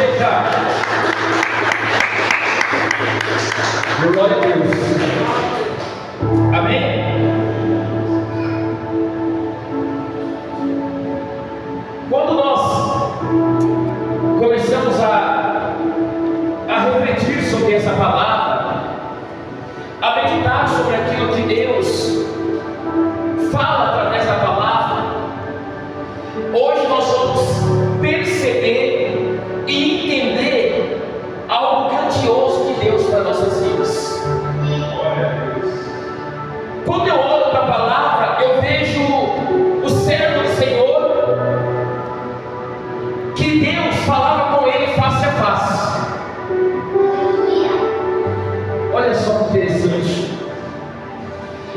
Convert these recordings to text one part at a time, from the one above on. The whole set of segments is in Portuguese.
igreja. Glória a Deus. Amém? Quando nós começamos a refletir sobre essa palavra, a meditar sobre aquilo que Deus fala através da palavra, hoje nós vamos perceber e entender algo grandioso de Deus para nossas vidas. Quando eu olho para a palavra, eu vejo o servo do Senhor, que Deus falava com ele face a face. Olha só que interessante.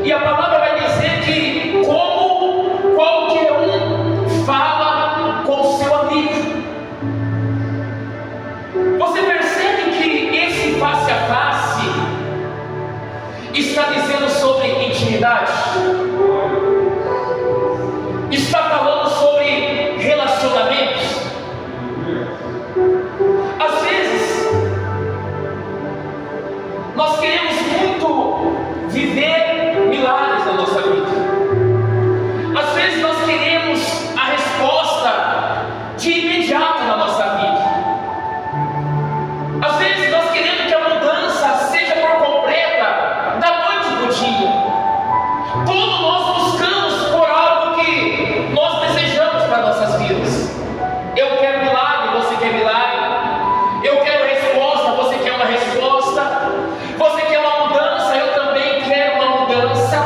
E a palavra vai dizer que como qualquer um fala com o seu amigo. Você percebe que esse face a face está dizendo sobre intimidade? Está falando sobre relacionamentos? Às vezes nós queremos muito viver milagres na nossa vida. Às vezes nós queremos a resposta de imediato na nossa vida. Às vezes nós queremos que a mudança seja por completa, da noite para o dia. Todos nós buscamos por algo que nós desejamos para nossas vidas. Eu quero milagre, você quer milagre. Eu quero resposta, você quer uma resposta. Você quer uma mudança, eu também quero uma mudança.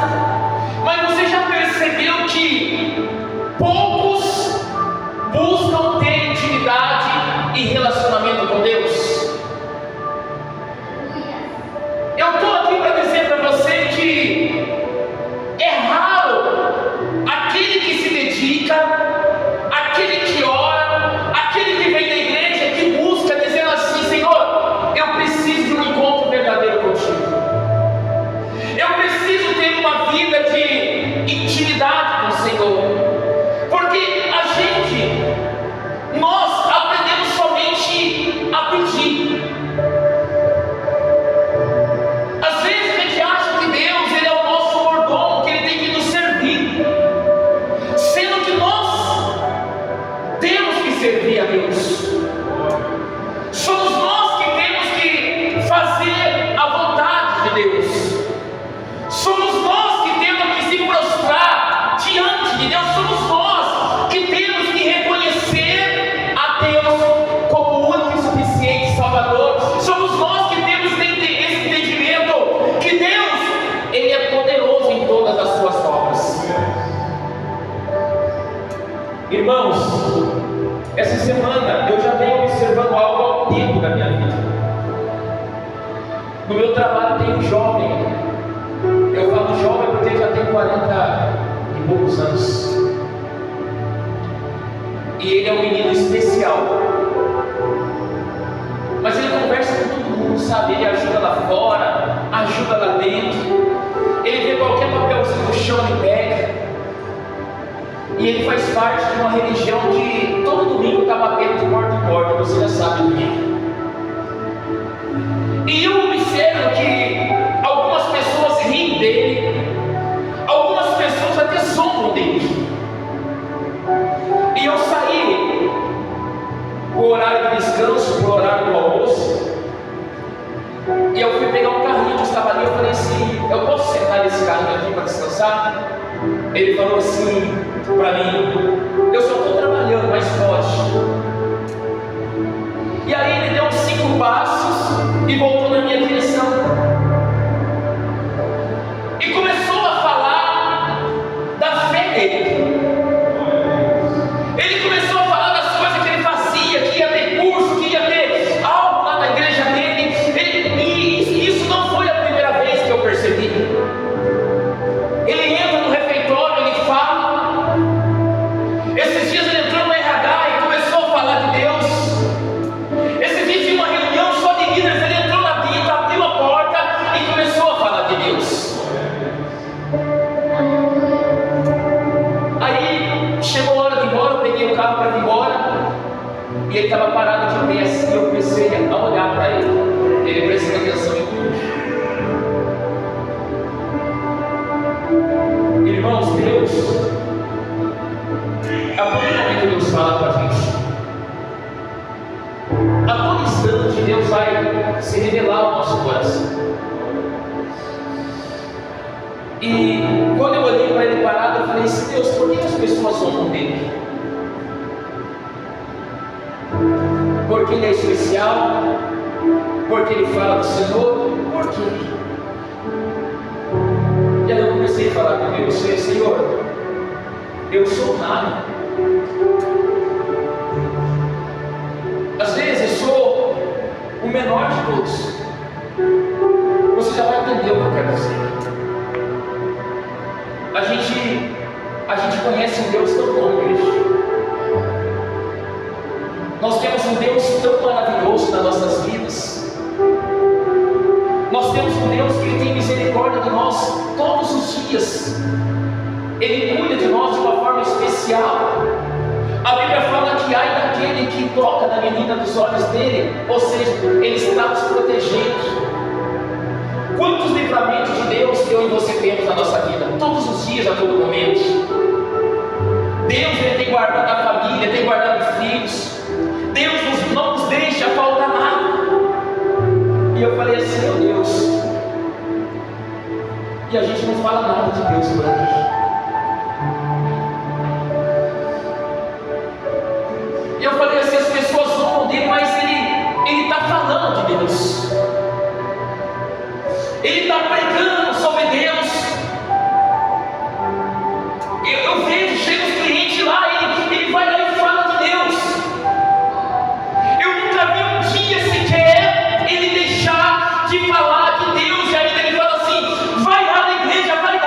Mas você já percebeu que poucos buscam ter intimidade e relacionamento com Deus? Eu estou aqui para dizer para você que é raro aquele que se dedica, aquele que ora, aquele que vem da igreja, que busca dizendo assim: Senhor, eu preciso de um encontro verdadeiro contigo. Eu preciso ter uma vida de intimidade com o Senhor. Porque nós aprendemos somente a pedir. Às vezes a gente acha que Deus, Ele é o nosso mordomo, que Ele tem que nos servir, sendo que nós temos que servir a Deus. Somos nós que temos que fazer a vontade de Deus. Somos nós que temos que se prostrar diante de Deus. Somos nós que temos que reconhecer a Deus como o único e suficiente Salvador. Somos nós que temos esse entendimento que Deus, Ele é poderoso em todas as suas obras. Irmãos, essa semana eu já venho observando algo ao tempo da minha vida. No meu trabalho tem um jovem. Eu falo jovem porque ele já tem 40 e poucos anos. E ele é um menino especial. Mas ele conversa com todo mundo, sabe? Ele ajuda lá fora, ajuda lá dentro. Ele vê qualquer papelzinho no chão e pega. E ele faz parte de uma religião que todo domingo está batendo de porta em porta. Você já sabe do que. E eu observo que algumas pessoas riem dele, algumas pessoas até zombam dele. E eu saí pro horário de descanso, pro horário do almoço, e eu fui pegar um carrinho que estava ali. Eu falei assim: eu posso sentar nesse carrinho aqui para descansar? Ele falou assim para mim: eu só estou trabalhando, mas pode. E aí ele deu uns 5 passos e voltou na minha direção. E começou a falar da fé dele. Ele começou a falar das coisas que ele fazia, que ia ter curso, que ia ter algo lá na igreja dele. E isso não foi a primeira vez que eu percebi. Ele entra no refeitório, ele fala. Esses dias ele entrou no RH e começou a parado de pé assim, eu comecei a olhar para ele. Ele prestando atenção em tudo. Irmãos, Deus, a todo momento Deus fala com a gente. A todo instante Deus vai se revelar ao nosso coração. E quando eu olhei para ele parado, eu falei assim: Deus, por que as pessoas zombam dele? Porque ele é especial? Porque ele fala do Senhor? Por quê? E aí eu comecei a falar com Deus: Senhor, eu sou nada. Às vezes eu sou o menor de todos. Você já vai entender o que eu quero dizer. A gente conhece um Deus tão bom, igreja. Nós temos um Deus tão maravilhoso nas nossas vidas. Nós temos um Deus que Ele tem misericórdia de nós todos os dias. Ele cuida de nós de uma forma especial. A Bíblia fala que ai daquele que toca na menina dos olhos dele, ou seja, Ele está nos protegendo. Quantos livramentos de Deus que eu e você temos na nossa vida? Todos os dias, a todo momento. Deus, Ele tem guardado a família, tem guardado filhos. Deus não nos deixa faltar nada. E eu falei assim: meu Deus. E a gente não fala nada de Deus por aqui. E eu falei assim: as pessoas zombam dele, mas ele está falando de Deus. Ele está pregando sobre Deus. Eu vejo, chega os clientes lá, ele vai lá e fala de Deus. Eu nunca vi um dia sequer ele deixar de falar de Deus. E ainda ele fala assim: vai lá na igreja, vai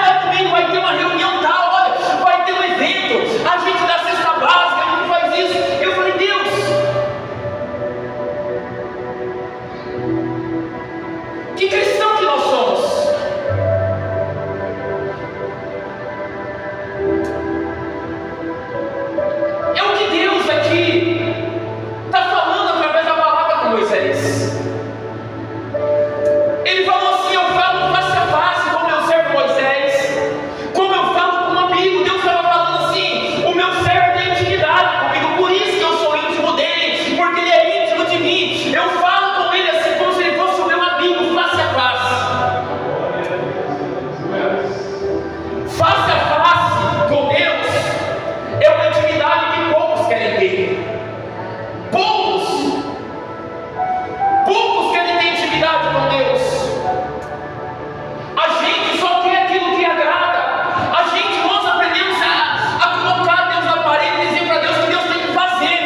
lá comigo, vai ter uma reunião tal, olha, vai ter um evento, a gente dá cesta básica, a gente faz isso. Eu falei: Deus, que cristão que nós somos? É o que Deus aqui está falando através da palavra com Moisés. Ele falou assim: eu falo face a face com o meu servo Moisés, como eu falo com um amigo. Deus estava falando assim: o meu servo tem intimidade comigo, por isso que eu sou íntimo dele, porque ele é íntimo de mim. Eu falo com ele assim como se ele fosse o meu amigo, face a face. Face a face com Deus é uma intimidade que poucos querem ter. Poucos querem ter intimidade com Deus. A gente só quer aquilo que agrada. Nós aprendemos a colocar Deus na parede e dizer para Deus que Deus tem que fazer,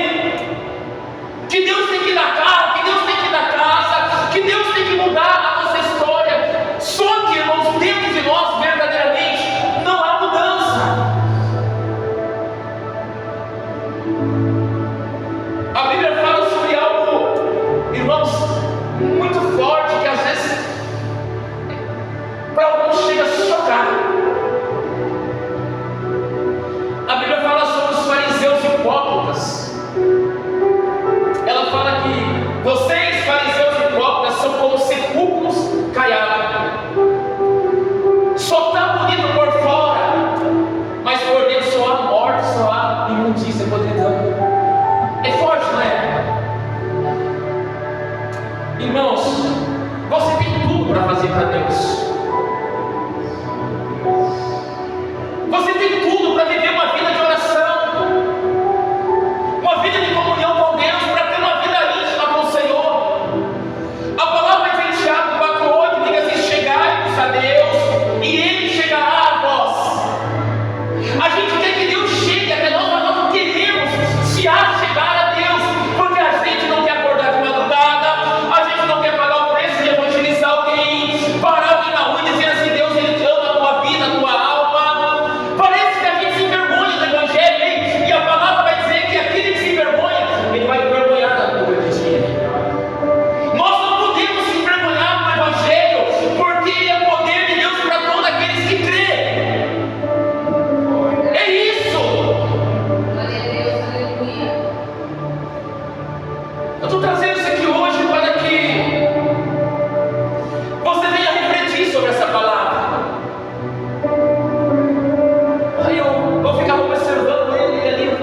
que Deus tem que dar carro, que Deus tem que dar casa, que Deus tem que mudar a nossa história. Só que, irmãos, dentro de nós verdadeiramente não há mudança. A Bíblia fala sobre algo, irmãos, muito forte, que às vezes para alguns chega a se chocar. A Bíblia fala sobre os fariseus hipócritas. Ela fala que vocês, fariseus hipócritas, são como sepulcros caiados. Só está bonito por fora, mas por dentro só há morte, só há imundícia, podridão. É forte, não é? Irmãos, você tem tudo para fazer para Deus. Você tem tudo para viver uma vida de oração, uma vida de comunhão com Deus, para ter uma vida íntima com o Senhor. A palavra diz em Tiago 4,8, diz assim: chegai-vos a Deus e Ele chegará a vós. A gente quer que Deus chegue até nós, mas nós não queremos se chegar a Deus, porque a gente não quer acordar de madrugada, a gente não quer Eu estou trazendo isso aqui hoje para que você venha refletir sobre essa palavra. Aí eu ficava observando ele ali.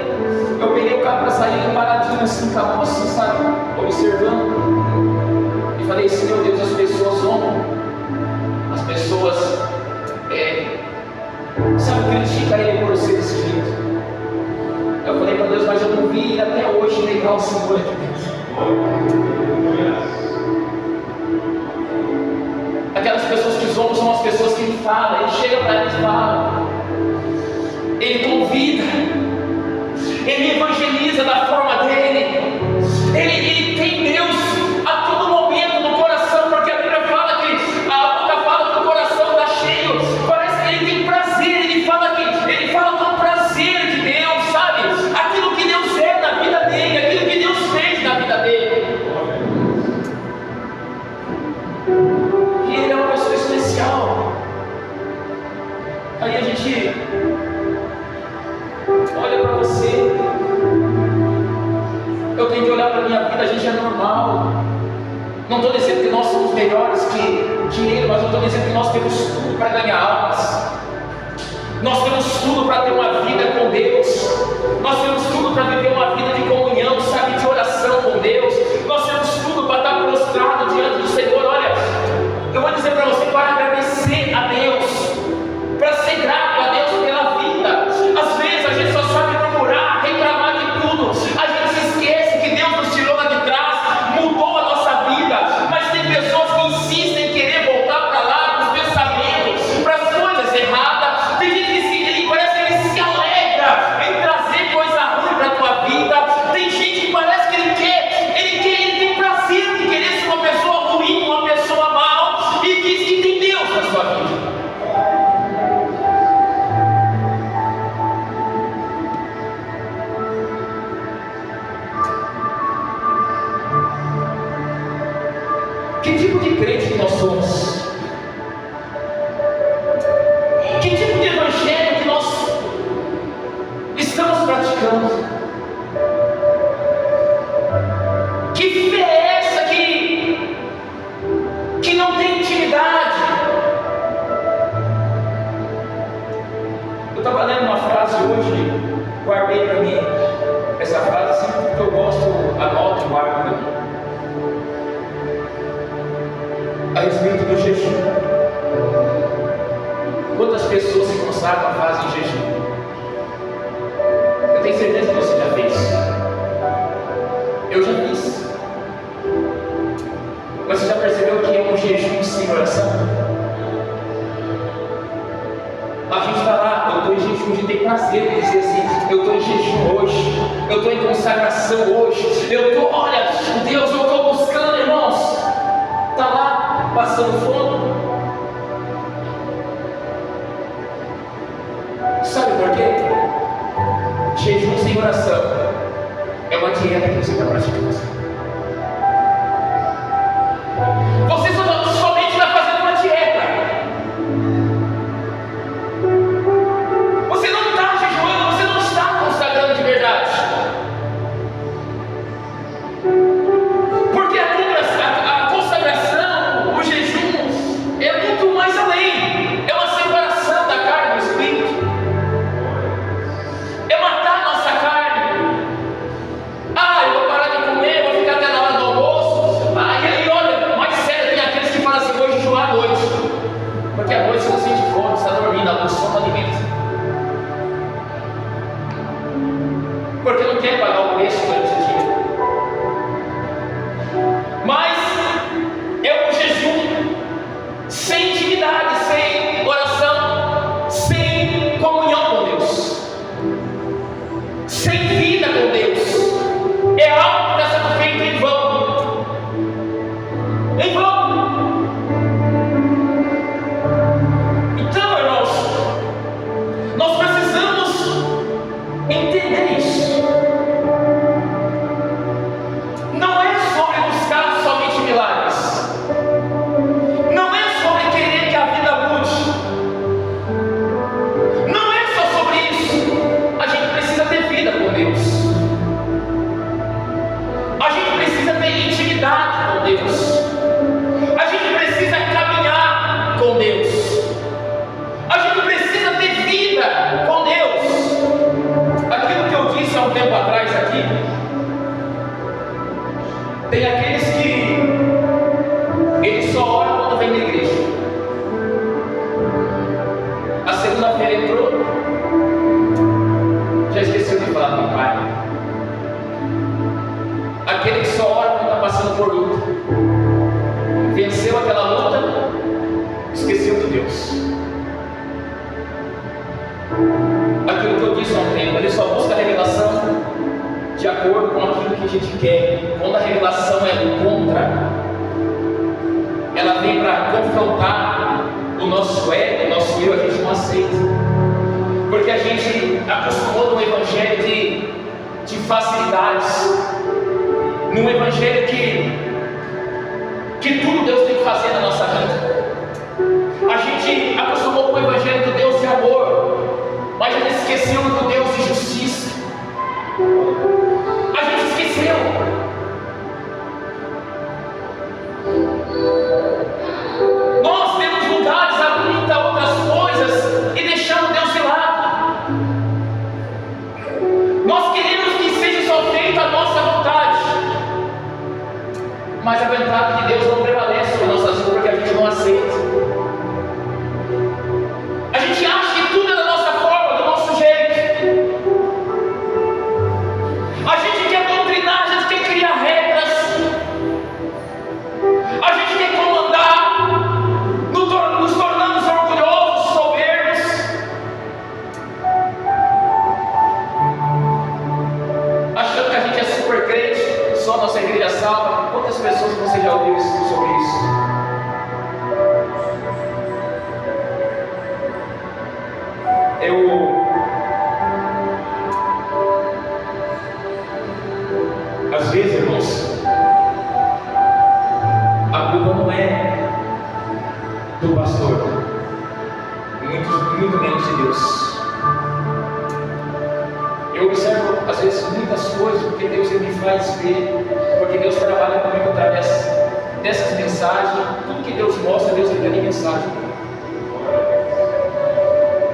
Eu peguei o carro para sair, paradinho assim, com a mão assim, sabe? Observando. E falei assim: meu Deus, as pessoas honram. As pessoas, sabe, criticam ele por ser desse jeito. Eu falei para Deus: mas eu não vi até hoje negar o Senhor aqui dentro. Aquelas pessoas que zombam são as pessoas que ele fala. Ele chega para eles e fala, ele convida, ele evangeliza da forma dele, ele tem Deus a todo momento no coração, porque a Bíblia fala que a boca fala que o coração está cheio. Parece que ele tem prazer, ele fala com prazer de Deus, sabe? Aquilo que Deus é na vida dele, aquilo que Deus fez na vida dele. E ele é uma pessoa especial. Aí a gente olha para você. Eu tenho que olhar para a minha vida. A gente é normal. Não estou dizendo que nós somos melhores que dinheiro, mas eu estou dizendo que nós temos tudo para ganhar almas. Nós temos tudo para ter uma vida com Deus. Nós temos tudo para viver uma vida de comunhão, sabe, de oração com Deus. Nós temos tudo para estar prostrado diante do Senhor. Olha, eu vou dizer para você, para agradecer a Deus, para ser grato a Deus pela vida. Às vezes a gente só sabe murmurar, reclamar de tudo. A gente se esquece que Deus nos tirou lá de trás, mudou a nossa vida. Mas tem pessoas que insistem em querer voltar para lá, para os pensamentos, para as coisas erradas. Tem gente que parece que ele se alegra em trazer coisa ruim para a tua vida. Tem gente que parece que ele tem prazer de querer ser uma pessoa ruim, uma pessoa mal, e diz que tem Deus na sua vida. Que tipo de crente que nós somos? Que tipo de evangelho que nós estamos praticando? Que fé é essa que não tem intimidade? Eu estava lendo uma frase hoje, guardei para mim essa frase, sempre porque eu gosto, anoto e guardo para mim. A respeito do jejum. Quantas pessoas se consagram, fazem jejum? Eu tenho certeza que você já fez. Eu já fiz. Mas você já percebeu que é um jejum sem oração? A gente está lá, eu estou em jejum, a gente tem prazer de dizer assim: eu estou em jejum hoje, eu estou em consagração hoje, eu estou, olha, Deus, eu estou buscando, irmãos. Está lá, passando fome. Sabe por quê? Jejum sem oração é uma dieta que você está praticando. Você somente está fazendo uma dieta. Você não está jejuando, você não está consagrando de verdade. Porque a consagração, o jejum, é muito mais além. É uma separação da carne do espírito. É matar a nossa carne. Ah, eu vou parar de comer, vou Deus. A gente precisa caminhar com Deus. A gente precisa ter vida com Deus. Aquilo que eu disse há um tempo atrás aqui, tem aqueles que eles só oram quando vem na igreja. A segunda-feira entrou, já esqueceu de falar com o Pai. Aquele que só ora quando está passando por luta, venceu aquela luta, esqueceu de Deus. Aquilo que eu disse há um tempo, ele só busca a revelação de acordo com aquilo que a gente quer. Quando a revelação é contra, ela vem para confrontar o nosso ego, o nosso eu, a gente não aceita. Porque a gente acostumou num evangelho de facilidades, num evangelho que tudo Deus tem que fazer na nossa vida. A gente acostumou com o evangelho do Deus de amor, mas a gente esqueceu do Deus de justiça. A gente esqueceu. Nós temos lugares a muitas outras coisas e deixamos Deus de lado. Nós queremos que seja só feita a nossa vontade, mas a vontade de Deus não prevalece nas nossas vidas porque a gente não aceita. A gente acha que tudo é da nossa forma, do nosso jeito. A gente quer doutrinar, a gente quer criar regras, a gente quer comandar, nos tornamos orgulhosos, soberbos, achando que a gente é super crente, só a nossa igreja salva. Quantas pessoas você já ouviu sobre isso? Às vezes, irmãos, a culpa não é do pastor, muito menos de Deus. Eu observo, às vezes, muitas coisas, porque Deus me faz ver, porque Deus trabalha comigo através dessas mensagens. Tudo que Deus mostra, Deus envia em mensagem.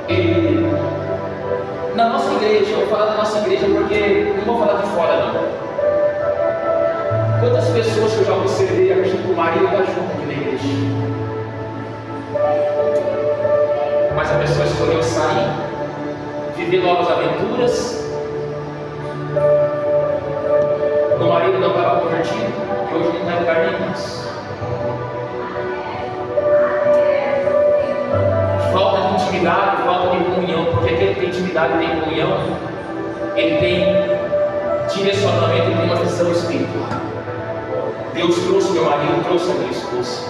E na nossa igreja, eu vou falar da nossa igreja porque não vou falar de fora não. Quantas pessoas que eu já observei, acredito que o marido está junto aqui na igreja, mas a pessoa escolheu sair, viver novas aventuras. O marido não estava convertido e hoje não está em lugar nenhum. Falta de intimidade, falta de comunhão, porque aquele que tem intimidade, tem comunhão, ele tem direcionamento, ele tem uma visão espiritual. Deus trouxe meu marido, trouxe a minha esposa.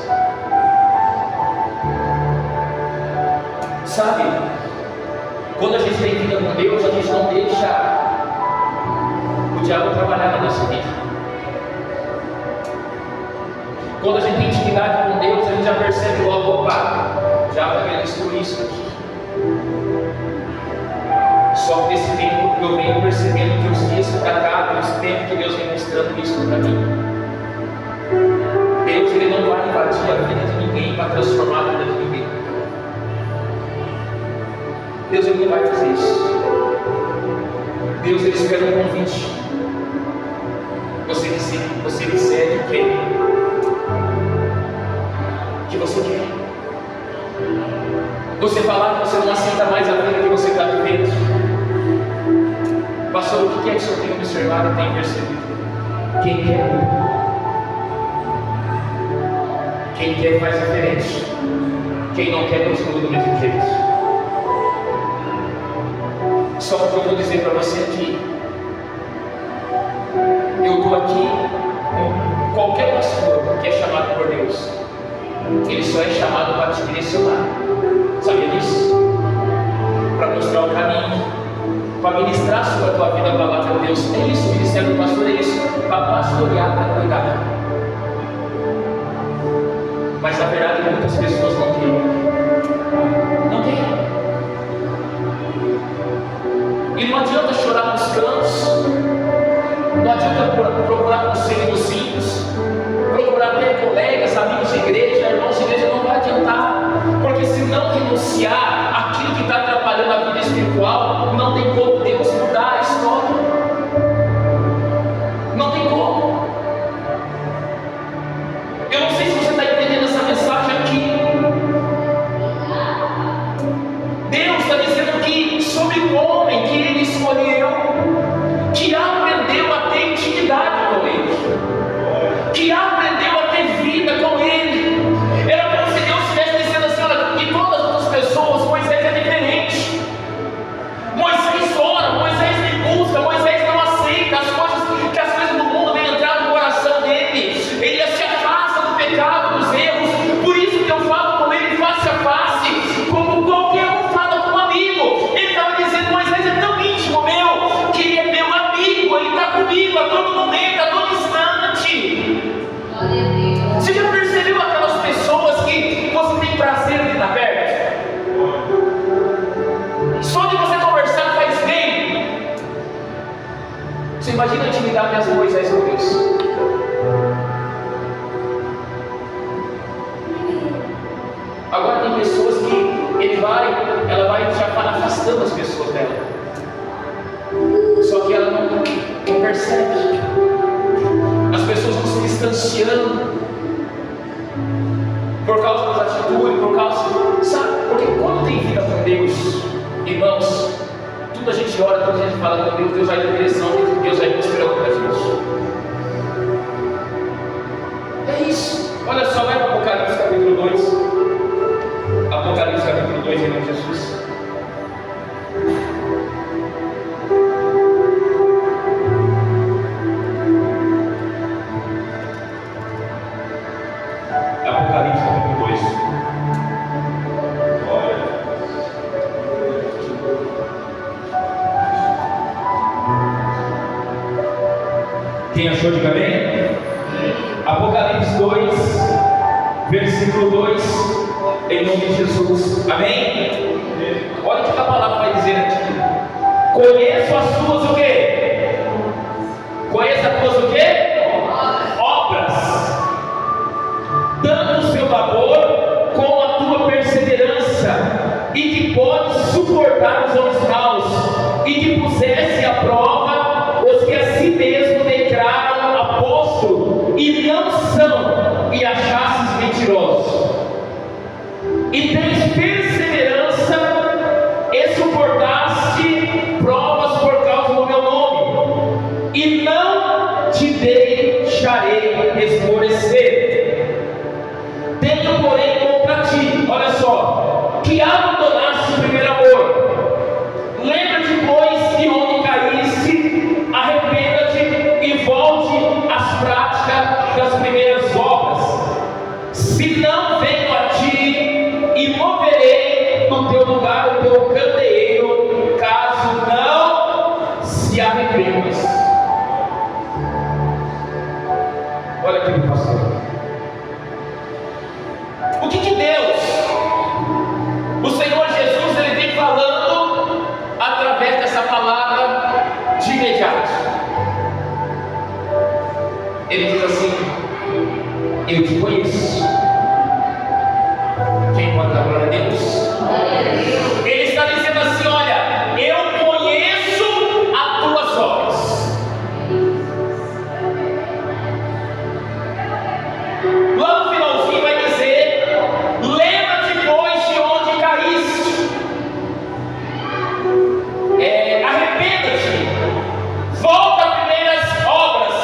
Sabe, quando a gente tem vida com Deus, a gente não deixa o diabo trabalhar na nossa vida. Quando a gente tem intimidade com Deus, a gente já percebe logo, opa, o diabo está querendo destruir isso aqui. Só que nesse tempo eu venho percebendo que os dias para cá, os tempos que Deus vem mostrando isso para mim. Deus, ele não vai invadir a vida de ninguém para transformar a vida de ninguém. Deus, ele não vai fazer isso. Deus, ele espera um convite. Você disser o quê? Que você quer. Você falar que você não aceita mais a vida que você está vivendo. Pastor, o que é que o senhor tem observado e tem percebido? Quem quer? Quem quer faz diferente. Quem não quer continua do mesmo jeito. Só que eu vou dizer para você aqui, eu estou aqui com qualquer pastor que é chamado por Deus. Ele só é chamado para te direcionar. Sabia disso? Para mostrar o caminho, para ministrar sobre a tua vida a palavra de Deus. É isso, o ministério do pastor é isso, para pastorear, para cuidar. Mas na verdade muitas pessoas não querem. Não querem. E não adianta chorar nos cantos, não adianta procurar conselho dos ímpios, procurar até renunciar àquilo que está atrapalhando a vida espiritual, não tem como Deus mudar a história. Não tem como. Eu não sei se você está entendendo essa mensagem aqui. Deus está dizendo que sobre o homem que Ele escolheu, que aprendeu a ter intimidade com Ele, que aprendeu a ter vida com Ele. Era como se Deus estivesse dizendo assim: olha, de todas as outras pessoas, Moisés é diferente. Moisés ora, Moisés me busca, Moisés não aceita as coisas do mundo vêm entrar no coração dele. Ele se afasta do pecado, dos erros. Por isso que eu falo com ele face a face, como qualquer um fala com um amigo. Ele estava dizendo: Moisés é tão íntimo meu, que ele é meu amigo, ele está comigo a todo momento, a todo instante. Você já percebeu aquelas pessoas que você tem prazer de estar perto? Só de você conversar faz bem. Você imagina a intimidade de Moisés com Deus? Agora tem pessoas que ela vai já afastando as pessoas dela. Só que ela não percebe. As pessoas vão se distanciando por causa das atitudes, por causa, sabe? Porque quando tem vida com Deus, irmãos, tudo a gente ora, tudo a gente fala com Deus, Deus vai dar direção, Deus vai mostrar para a gente. É isso. Olha só, vai para Apocalipse capítulo 2. Apocalipse capítulo 2, em nome de Jesus. Apocalipse capítulo 2. Quem achou, diga bem? Apocalipse 2, versículo 2, em nome de Jesus. Amém? Olha o que a palavra vai dizer aqui. Conheço as tuas o quê? Conheço as tuas o quê? Obras. Tanto o seu labor como a tua perseverança, e que pode suportar os homens maus, e que pusesse à prova os que a si mesmo declaram apóstolo e não são, e achasses mentirosos. E tens perseverança e suportaste provas por causa do meu nome, e não te deixarei esmorecer. Tenho, porém, contra ti, olha só, que abandonaste o primeiro amor. Lembra-te, pois, de onde caíste, arrependa-te e volte às práticas das primeiras obras. Se não venho a ti, e moverei do teu lugar o teu candeeiro, caso não se arrependas. Olha aqui o pastor. O que Deus, o Senhor Jesus, Ele vem falando através dessa palavra de imediato. Ele diz assim: eu te conheço. Quem pode dar glória a Deus? Ele está dizendo assim: olha, eu conheço as tuas obras. Lá no finalzinho vai dizer: lembra-te, pois, de onde caíste. Arrependa-te, volta às primeiras obras.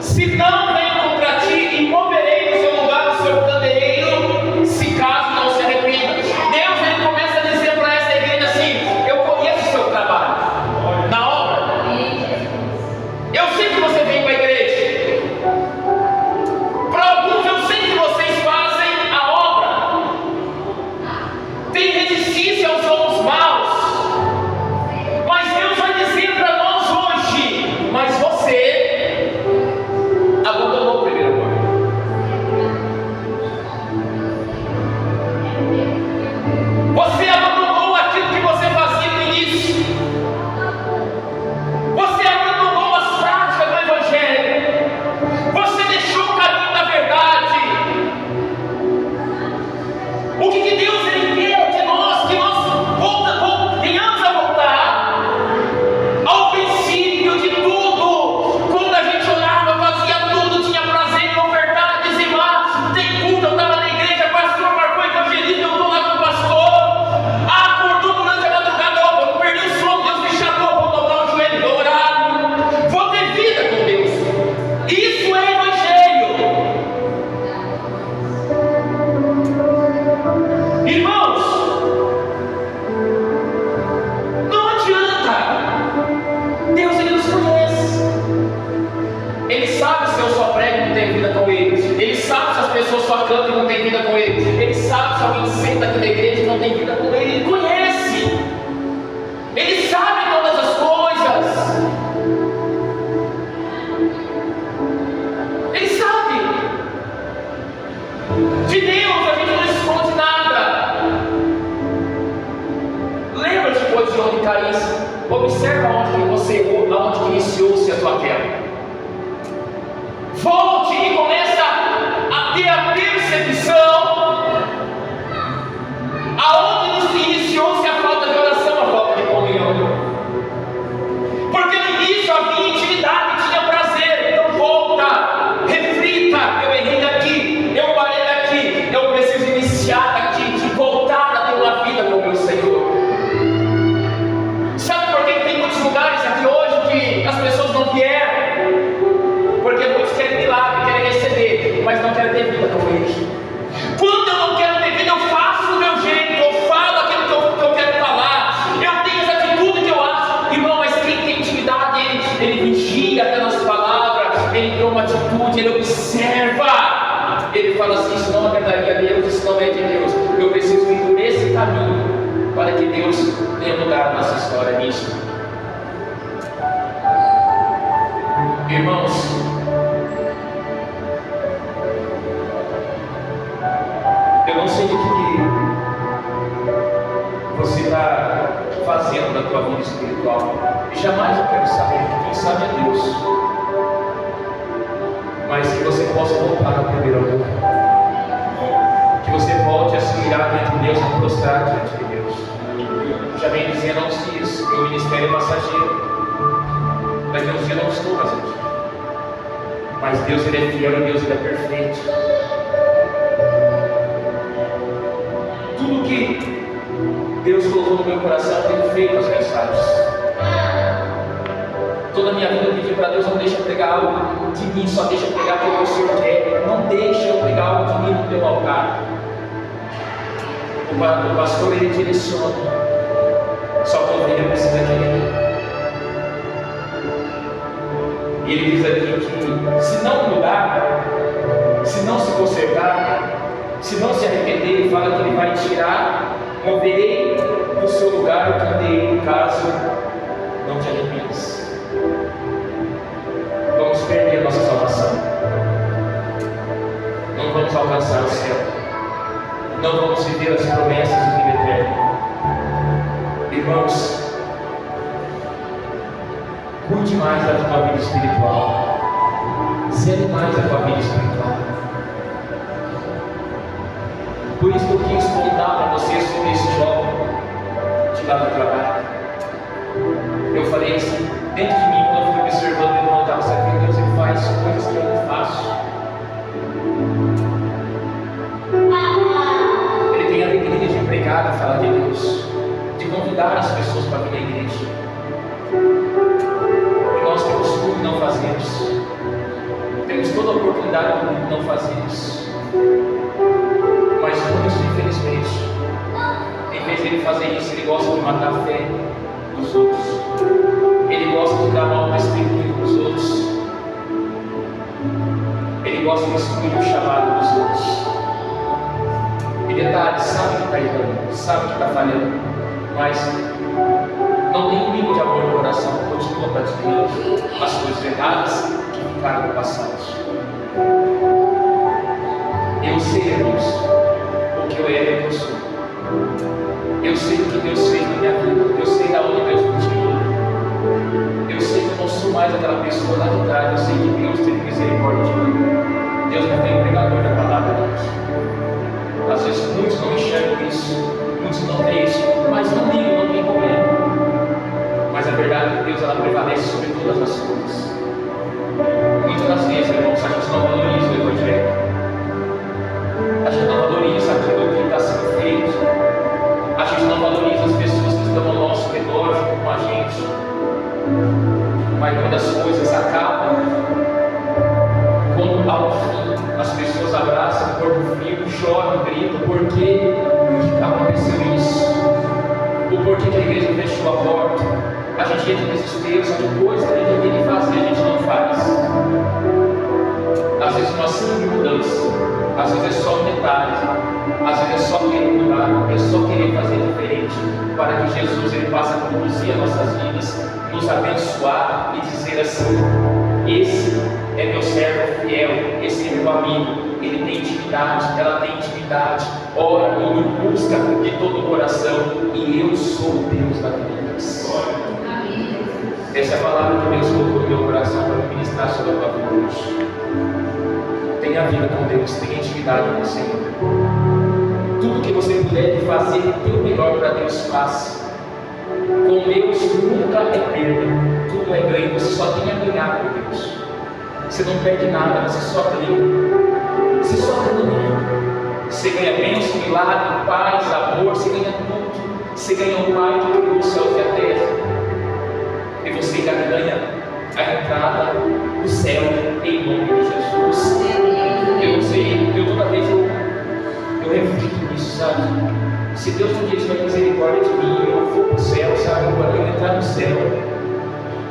Se não venho contra ti, e moverei no seu lugar o seu candeeiro, se caso não se arrependa. Deus, Ele começa a dizer para essa igreja assim: eu conheço o seu trabalho na obra. Eu sei que você vem para a igreja. Para alguns eu sei que vocês fazem a obra. Tem resistência aos homens maus. Mas Deus vai dizer para nós hoje: mas você só prega e não tem vida com Ele. Ele sabe se as pessoas só cantam e não tem vida com Ele. Ele sabe se alguém senta aqui na igreja e não tem vida com Ele. Ele conhece. Ele sabe todas as coisas. Ele sabe. De Deus a gente não esconde nada. Lembra-te, pois, de onde caísse. Observa onde que você errou, aonde que iniciou-se a tua queda. Volte e começa a ter a percepção aonde iniciou-se a falta de oração, a falta de comunhão. Porque no início havia intimidade, tinha prazer. Então volta, reflita: eu errei aqui, eu parei aqui, eu preciso iniciar aqui, de voltar a ter uma vida com o meu Senhor. Sabe por que tem muitos lugares aqui hoje que as pessoas não vieram? Porque muitos querem milagre, querem receber, mas não querem ter vida com Ele. Quando eu não quero ter vida, eu faço do meu jeito, eu falo aquilo que eu quero falar, eu tenho essa atitude que eu acho. Irmão, mas quem tem intimidade, ele vigia até nas palavras, ele toma atitude, ele observa. Ele fala assim: isso não agradaria a Deus, isso não é de Deus. Eu preciso ir por esse caminho para que Deus tenha lugar na nossa história nisso. Irmãos, eu não sei o que você está fazendo da tua vida espiritual, e jamais eu quero saber. Quem sabe é Deus. Mas que você possa voltar ao primeiro amor, que você volte a se humilhar diante de Deus, a prostrar diante de Deus. Já vem dizendo há uns dias: o ministério é passageiro. Daqui a uns dias eu não estou mais aqui. Mas Deus, Ele é fiel e Deus, Ele é perfeito. Tudo que Deus colocou no meu coração, eu tenho feito as mensagens. Toda a minha vida eu pedi para Deus: não deixa eu pregar algo de mim, só deixa eu pregar aquilo que o Senhor quer. Não deixa eu pregar algo de mim no teu altar. O pastor, ele direciona. Só que a ovelha precisa de Ele. E ele diz aqui que se não mudar, se não se consertar, se não se arrepender, ele fala que ele vai tirar: moverei do seu lugar o candeeiro, caso não te arrependas. Vamos perder a nossa salvação. Não vamos alcançar o céu. Não vamos viver as promessas de vida eterna. Irmãos, cuide mais da tua vida espiritual. Zele mais a tua vida espiritual. Por isso que eu quis contar para vocês sobre esse jovem de lá do trabalho. Eu falei assim, dentro de mim, quando eu fui observando, ele não estava sabendo, Deus, ele faz coisas que eu não faço. Ele tem a alegria de pregar, de falar de Deus, de convidar as pessoas para vir à igreja. E nós temos tudo e não fazemos. Temos toda a oportunidade do mundo e não fazemos. Mas muitos, infelizmente, em vez de ele fazer isso, ele gosta de matar a fé dos outros. Ele gosta de dar mau testemunho para os outros. Ele gosta de excluir o chamado dos outros. E detalhe, sabe que está errando, sabe que está falhando, mas não tem um mínimo de amor no coração, continua praticando as coisas erradas que ficaram no passado. Eu sei, irmãos, o que eu era e o que eu sou. Eu sei o que Deus fez na minha vida. Eu sei da onde Deus me tirou. Eu sei que eu não sou mais aquela pessoa lá de trás. Eu sei que Deus teve misericórdia de mim. Deus me tem pregador da palavra de Deus. Às vezes muitos não enxergam isso, muitos não veem isso, mas não ligam, não tem problema. Mas a verdade de Deus, ela prevalece sobre todas as coisas. Muitas das vezes, irmãos, a gente não valoriza o Evangelho. A gente não valoriza aquilo que está sendo feito. A gente não valoriza as pessoas que estão ao nosso redor, junto com a gente. Mas quando as coisas acabam, quando ao fim as pessoas abraçam o corpo frio, choram, gritam, por que aconteceu isso? O porquê que a igreja fechou a porta? A gente entra em desespero, só que coisa que a gente tem que fazer, a gente não faz. Às vezes nós somos mudança, às vezes é só um detalhe, às vezes é só querer mudar, é só querer fazer diferente, para que Jesus ele possa conduzir as nossas vidas, nos abençoar e dizer assim: esse é meu servo fiel, esse é meu amigo, ele tem intimidade, ela tem intimidade, ora e me busca de todo o coração, e eu sou o Deus da vida. Essa é a palavra que Deus colocou no meu coração para me ministrar sobre a tua vida hoje. Tenha vida com Deus, tenha intimidade com o Senhor. Tudo que você puder fazer o teu melhor para Deus, faça. Com Deus nunca é perda, tudo é ganho, você só tem a ganhar com Deus. Você não perde nada, você só ganha. Você só ganha. Você ganha bênção, milagre, paz, amor, você ganha tudo. Você ganha o Pai que criou os céus e a terra. E você ainda ganha a entrada do céu em nome de Jesus. Eu não sei, toda vez eu reflito nisso, sabe? Se Deus um dia tiver misericórdia de mim e eu for para o céu, sabe? Eu vou entrar no céu.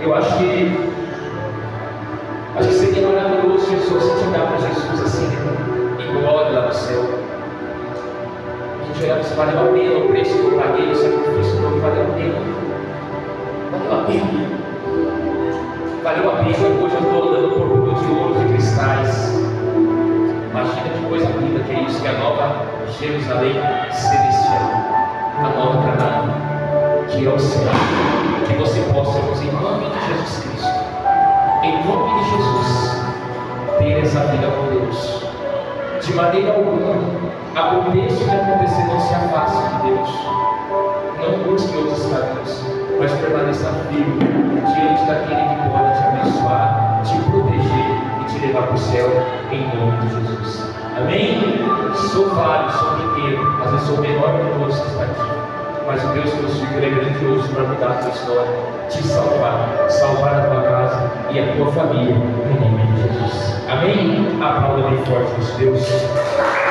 Eu acho que seria maravilhoso Jesus, se a gente olhar para Jesus assim, em glória lá no céu. A gente olhar para valeu a pena o preço que eu paguei, o sacrifício que eu valeu a pena. Valeu a pena. Valeu a pena. Hoje eu estou andando por rua de ouro e cristais. Imagina que coisa linda que é isso, que é a nova Jerusalém celestial, a nova Canaã, que é o céu. Que você possa, irmãos, em nome de Jesus Cristo, em nome de Jesus, ter essa vida com Deus. De maneira alguma, aconteça o que acontecer, não se afaste de Deus. Não busque outros caminhos, mas permaneça firme diante daquele que pode te abençoar, te proteger e te levar para o céu, em nome de Jesus. Amém? Sou vário, sou pequeno, às vezes sou o menor de todos que está aqui, mas o Deus que eu sigo é grandioso para mudar a tua história, te salvar a tua casa e a tua família, no nome de Jesus. Amém? Aplauda bem forte, nosso Deus.